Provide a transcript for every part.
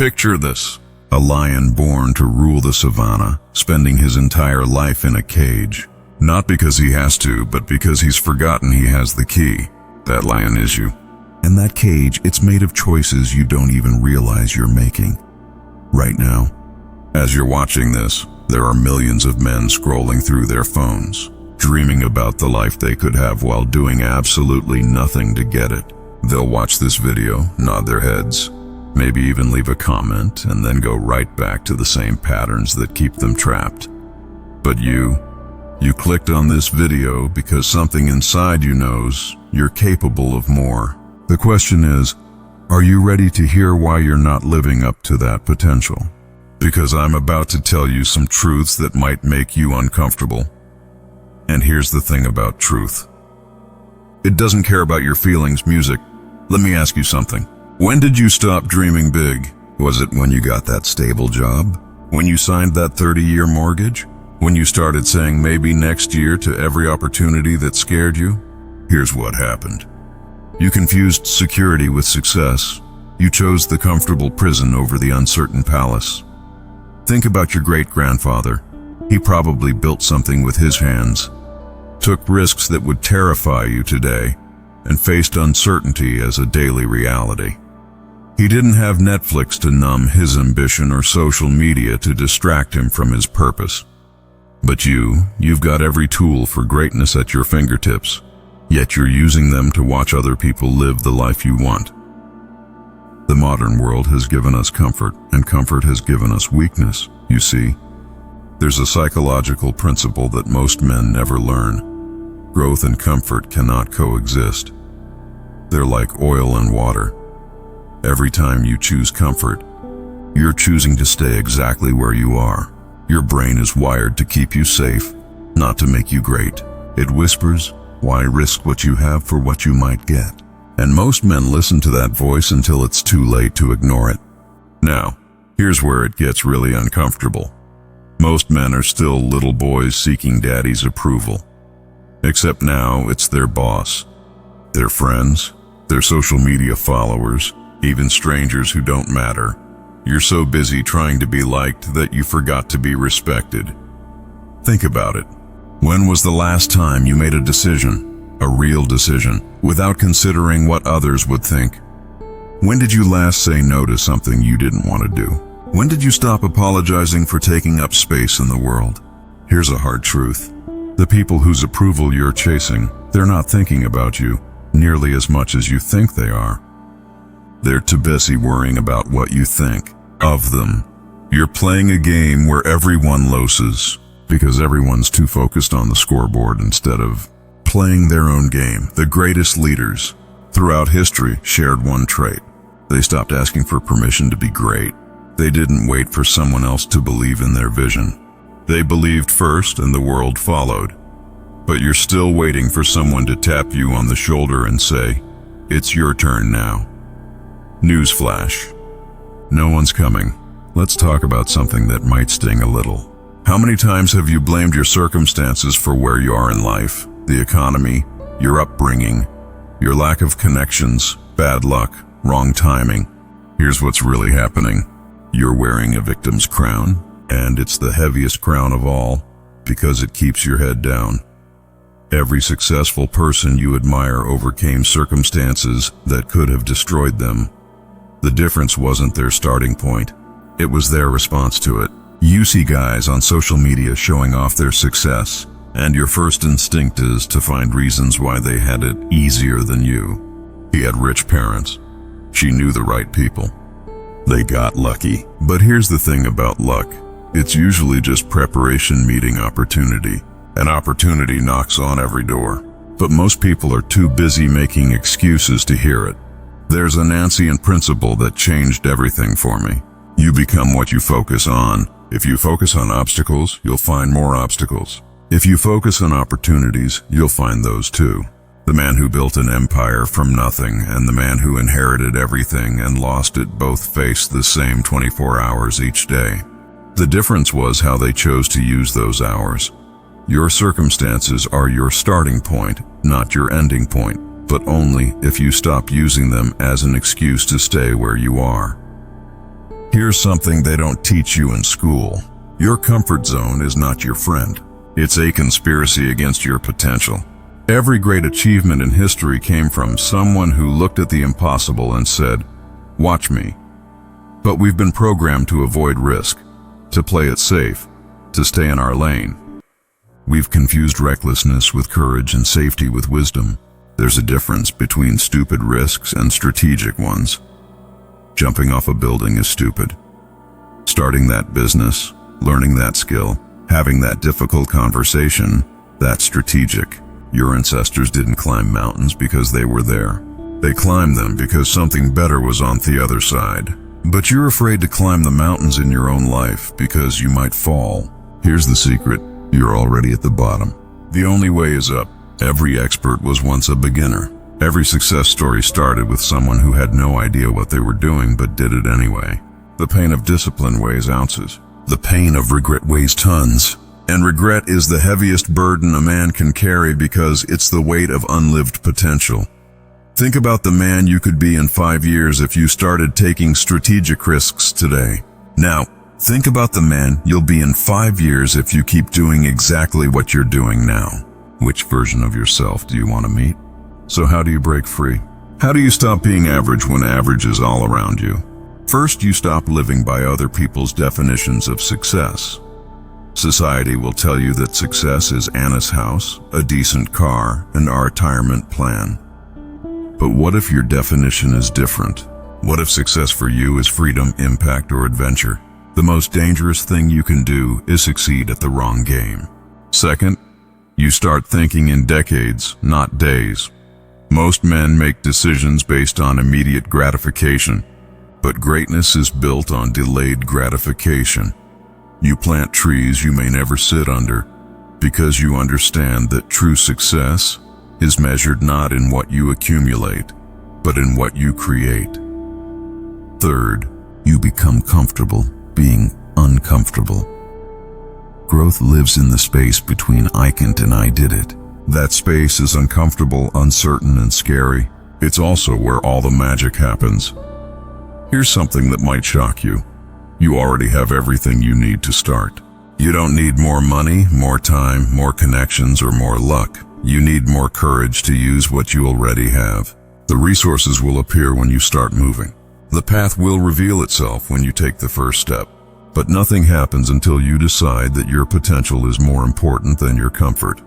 Picture this. A lion born to rule the savannah, spending his entire life in a cage. Not because he has to, but because he's forgotten he has the key. That lion is you. And that cage, it's made of choices you don't even realize you're making. Right now, as you're watching this, there are millions of men scrolling through their phones, dreaming about the life they could have while doing absolutely nothing to get it. They'll watch this video, nod their heads, maybe even leave a comment, and then go right back to the same patterns that keep them trapped. But you clicked on this video because something inside you knows you're capable of more. The question is, are you ready to hear why you're not living up to that potential? Because I'm about to tell you some truths that might make you uncomfortable. And here's the thing about truth. It doesn't care about your feelings, music. Let me ask you something. When did you stop dreaming big? Was it when you got that stable job? When you signed that 30-year mortgage? When you started saying maybe next year to every opportunity that scared you? Here's what happened. You confused security with success. You chose the comfortable prison over the uncertain palace. Think about your great-grandfather. He probably built something with his hands, took risks that would terrify you today, and faced uncertainty as a daily reality. He didn't have Netflix to numb his ambition or social media to distract him from his purpose. But you've got every tool for greatness at your fingertips, yet you're using them to watch other people live the life you want. The modern world has given us comfort, and comfort has given us weakness, you see. There's a psychological principle that most men never learn. Growth and comfort cannot coexist. They're like oil and water. Every time you choose comfort, you're choosing to stay exactly where you are. Your brain is wired to keep you safe, not to make you great. It whispers, why risk what you have for what you might get? And most men listen to that voice until it's too late to ignore it. Now, here's where it gets really uncomfortable. Most men are still little boys seeking daddy's approval. Except now it's their boss, their friends, their social media followers, even strangers who don't matter. You're so busy trying to be liked that you forgot to be respected. Think about it. When was the last time you made a decision, a real decision, without considering what others would think? When did you last say no to something you didn't want to do? When did you stop apologizing for taking up space in the world? Here's a hard truth. The people whose approval you're chasing, they're not thinking about you nearly as much as you think they are. They're too busy worrying about what you think of them. You're playing a game where everyone loses because everyone's too focused on the scoreboard instead of playing their own game. The greatest leaders throughout history shared one trait. They stopped asking for permission to be great. They didn't wait for someone else to believe in their vision. They believed first and the world followed. But you're still waiting for someone to tap you on the shoulder and say, it's your turn now. Newsflash. No one's coming. Let's talk about something that might sting a little. How many times have you blamed your circumstances for where you are in life? The economy, your upbringing, your lack of connections, bad luck, wrong timing. Here's what's really happening. You're wearing a victim's crown, and it's the heaviest crown of all because it keeps your head down. Every successful person you admire overcame circumstances that could have destroyed them. The difference wasn't their starting point. It was their response to it. You see guys on social media showing off their success, and your first instinct is to find reasons why they had it easier than you. He had rich parents. She knew the right people. They got lucky. But here's the thing about luck. It's usually just preparation meeting opportunity. An opportunity knocks on every door. But most people are too busy making excuses to hear it. There's a Nancean principle that changed everything for me. You become what you focus on. If you focus on obstacles, you'll find more obstacles. If you focus on opportunities, you'll find those too. The man who built an empire from nothing and the man who inherited everything and lost it both faced the same 24 hours each day. The difference was how they chose to use those hours. Your circumstances are your starting point, not your ending point, but only if you stop using them as an excuse to stay where you are. Here's something they don't teach you in school. Your comfort zone is not your friend. It's a conspiracy against your potential. Every great achievement in history came from someone who looked at the impossible and said, "Watch me." But we've been programmed to avoid risk, to play it safe, to stay in our lane. We've confused recklessness with courage and safety with wisdom. There's a difference between stupid risks and strategic ones. Jumping off a building is stupid. Starting that business, learning that skill, having that difficult conversation, that's strategic. Your ancestors didn't climb mountains because they were there. They climbed them because something better was on the other side. But you're afraid to climb the mountains in your own life because you might fall. Here's the secret. You're already at the bottom. The only way is up. Every expert was once a beginner. Every success story started with someone who had no idea what they were doing but did it anyway. The pain of discipline weighs ounces. The pain of regret weighs tons. And regret is the heaviest burden a man can carry because it's the weight of unlived potential. Think about the man you could be in 5 years if you started taking strategic risks today. Now, think about the man you'll be in 5 years if you keep doing exactly what you're doing now. Which version of yourself do you want to meet? So how do you break free? How do you stop being average when average is all around you? First, you stop living by other people's definitions of success. Society will tell you that success is Anna's house, a decent car, and our retirement plan. But what if your definition is different? What if success for you is freedom, impact, or adventure? The most dangerous thing you can do is succeed at the wrong game. Second, you start thinking in decades, not days. Most men make decisions based on immediate gratification, but greatness is built on delayed gratification. You plant trees you may never sit under because you understand that true success is measured not in what you accumulate, but in what you create. Third, you become comfortable being uncomfortable. Growth lives in the space between I can't and I did it. That space is uncomfortable, uncertain, and scary. It's also where all the magic happens. Here's something that might shock you. You already have everything you need to start. You don't need more money, more time, more connections, or more luck. You need more courage to use what you already have. The resources will appear when you start moving. The path will reveal itself when you take the first step. But nothing happens until you decide that your potential is more important than your comfort.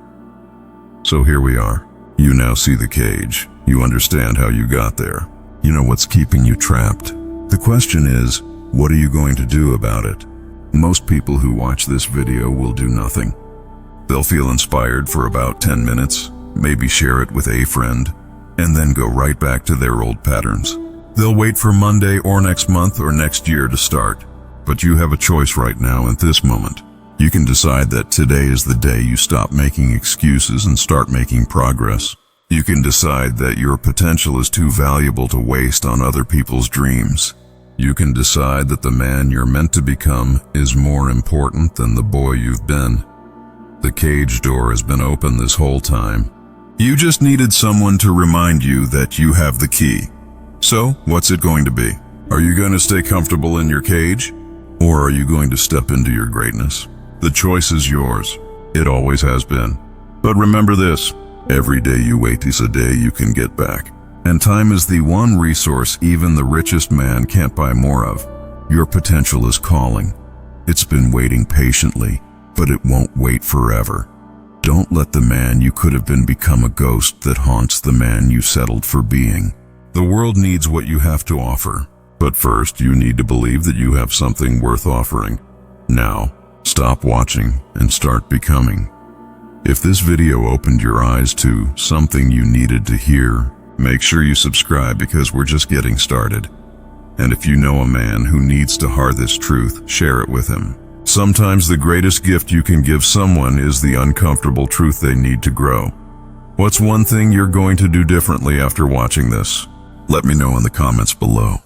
So here we are. You now see the cage. You understand how you got there. You know what's keeping you trapped. The question is, what are you going to do about it? Most people who watch this video will do nothing. They'll feel inspired for about 10 minutes, maybe share it with a friend, and then go right back to their old patterns. They'll wait for Monday or next month or next year to start. But you have a choice right now at this moment. You can decide that today is the day you stop making excuses and start making progress. You can decide that your potential is too valuable to waste on other people's dreams. You can decide that the man you're meant to become is more important than the boy you've been. The cage door has been open this whole time. You just needed someone to remind you that you have the key. So, what's it going to be? Are you going to stay comfortable in your cage? Or are you going to step into your greatness? The choice is yours. It always has been. But remember this, every day you wait is a day you can get back. And time is the one resource even the richest man can't buy more of. Your potential is calling. It's been waiting patiently, but it won't wait forever. Don't let the man you could have been become a ghost that haunts the man you settled for being. The world needs what you have to offer, but first you need to believe that you have something worth offering. Now, stop watching and start becoming. If this video opened your eyes to something you needed to hear, make sure you subscribe because we're just getting started. And if you know a man who needs to hear this truth, share it with him. Sometimes the greatest gift you can give someone is the uncomfortable truth they need to grow. What's one thing you're going to do differently after watching this? Let me know in the comments below.